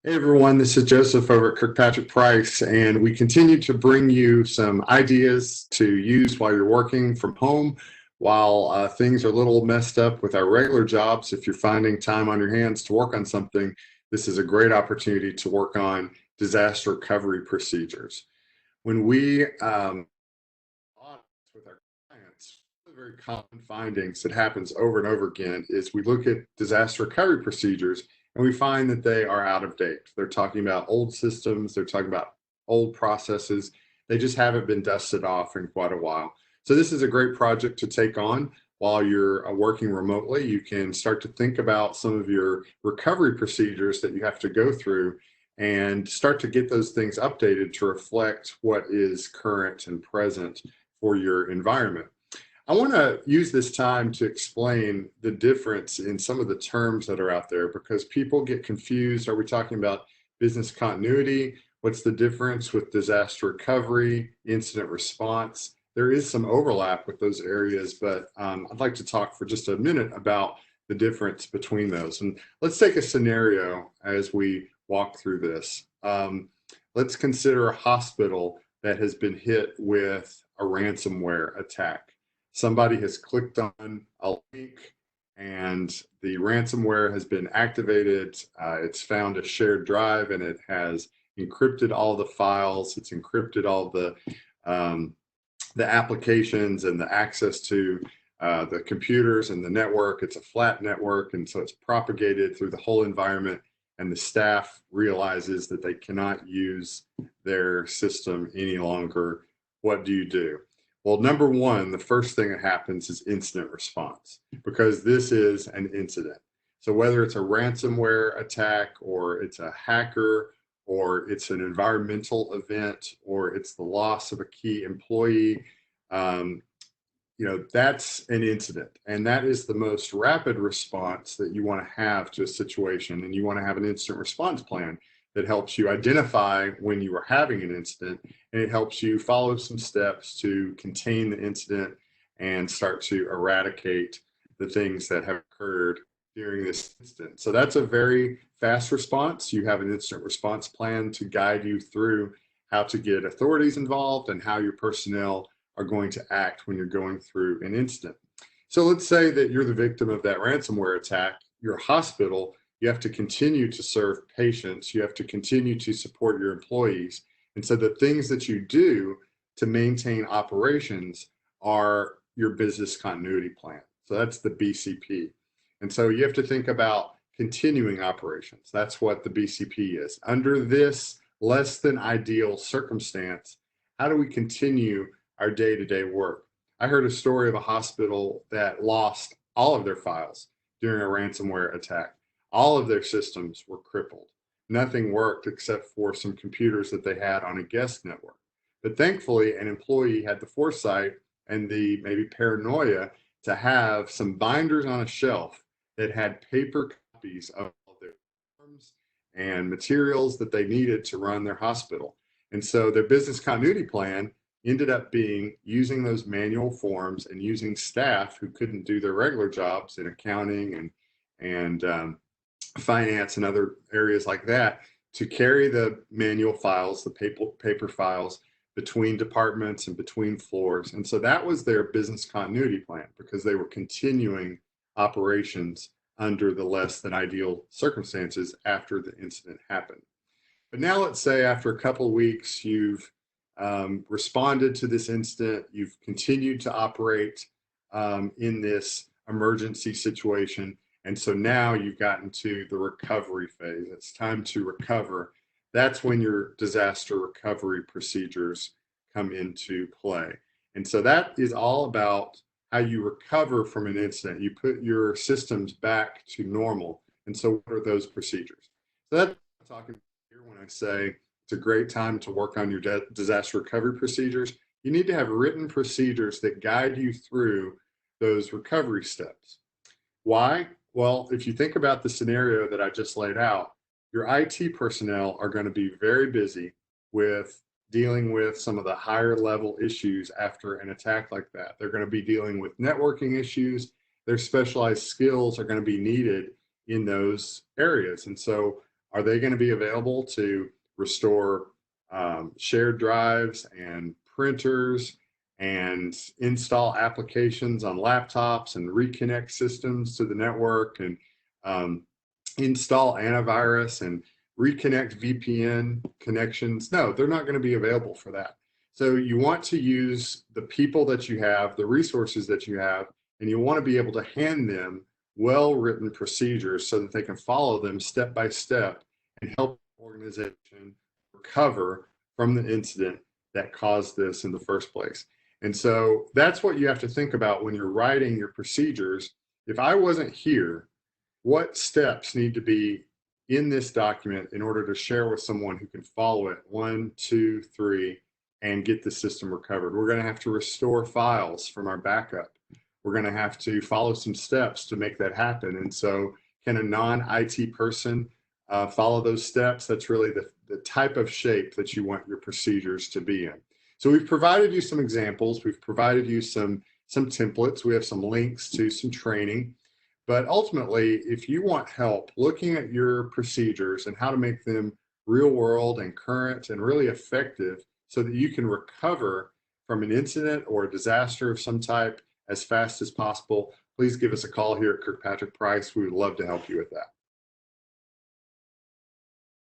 Hey everyone, this is Joseph over at Kirkpatrick Price, and we continue to bring you some ideas to use while you're working from home, while things are a little messed up with our regular jobs. If you're finding time on your hands to work on something, this is a great opportunity to work on disaster recovery procedures. When we audit with our clients, one of the very common findings that happens over and over again is we look at disaster recovery procedures and we find that they are out of date. They're talking about old systems, they're talking about old processes. They just haven't been dusted off in quite a while. So this is a great project to take on while you're working remotely. You can start to think about some of your recovery procedures that you have to go through and start to get those things updated to reflect what is current and present for your environment. I want to use this time to explain the difference in some of the terms that are out there because people get confused. Are we talking about business continuity? What's the difference with disaster recovery, incident response? There is some overlap with those areas, but I'd like to talk for just a minute about the difference between those. And let's take a scenario as we walk through this. Let's consider a hospital that has been hit with a ransomware attack. Somebody has clicked on a link and the ransomware has been activated. It's found a shared drive and it has encrypted all the files. It's encrypted all the applications and the access to the computers and the network. It's a flat network, and so it's propagated through the whole environment, and the staff realizes that they cannot use their system any longer. What do you do? Well, number one, the first thing that happens is incident response, because this is an incident. So whether it's a ransomware attack or it's a hacker or it's an environmental event or it's the loss of a key employee, that's an incident. And that is the most rapid response that you want to have to a situation. And you want to have an incident response plan that helps you identify when you are having an incident, and it helps you follow some steps to contain the incident and start to eradicate the things that have occurred during this incident. So that's a very fast response. You have an incident response plan to guide you through how to get authorities involved and how your personnel are going to act when you're going through an incident. So let's say that you're the victim of that ransomware attack. Your hospital, you have to continue to serve patients. You have to continue to support your employees. And so the things that you do to maintain operations are your business continuity plan. So that's the BCP. And so you have to think about continuing operations. That's what the BCP is. Under this less than ideal circumstance, how do we continue our day-to-day work? I heard a story of a hospital that lost all of their files during a ransomware attack. All of their systems were crippled. Nothing worked except for some computers that they had on a guest network. But thankfully, an employee had the foresight and the maybe paranoia to have some binders on a shelf that had paper copies of all their forms and materials that they needed to run their hospital. And so their business continuity plan ended up being using those manual forms and using staff who couldn't do their regular jobs in accounting and finance and other areas like that to carry the manual files, the paper files between departments and between floors. And so that was their business continuity plan, because they were continuing operations under the less than ideal circumstances after the incident happened. But now let's say after a couple of weeks, you've responded to this incident, you've continued to operate in this emergency situation. And so now you've gotten to the recovery phase. It's time to recover. That's when your disaster recovery procedures come into play. And so that is all about how you recover from an incident. You put your systems back to normal. And so what are those procedures? So that's what I'm talking about here when I say it's a great time to work on your disaster recovery procedures. You need to have written procedures that guide you through those recovery steps. Why? Well, if you think about the scenario that I just laid out, your IT personnel are going to be very busy with dealing with some of the higher level issues after an attack like that. They're going to be dealing with networking issues. Their specialized skills are going to be needed in those areas. And so Are they going to be available to restore shared drives and printers and install applications on laptops and reconnect systems to the network and install antivirus and reconnect VPN connections? No, they're not going to be available for that. So you want to use the people that you have, the resources that you have, and you want to be able to hand them well-written procedures so that they can follow them step by step and help the organization recover from the incident that caused this in the first place. And so that's what you have to think about when you're writing your procedures. If I wasn't here, what steps need to be in this document in order to share with someone who can follow it 1, 2, 3, and get the system recovered? We're going to have to restore files from our backup. We're going to have to follow some steps to make that happen. And so can a non-IT person follow those steps? That's really the type of shape that you want your procedures to be in. So we've provided you some examples. We've provided you some templates. We have some links to some training. But ultimately, if you want help looking at your procedures and how to make them real world and current and really effective so that you can recover from an incident or a disaster of some type as fast as possible, please give us a call here at Kirkpatrick Price. We would love to help you with that.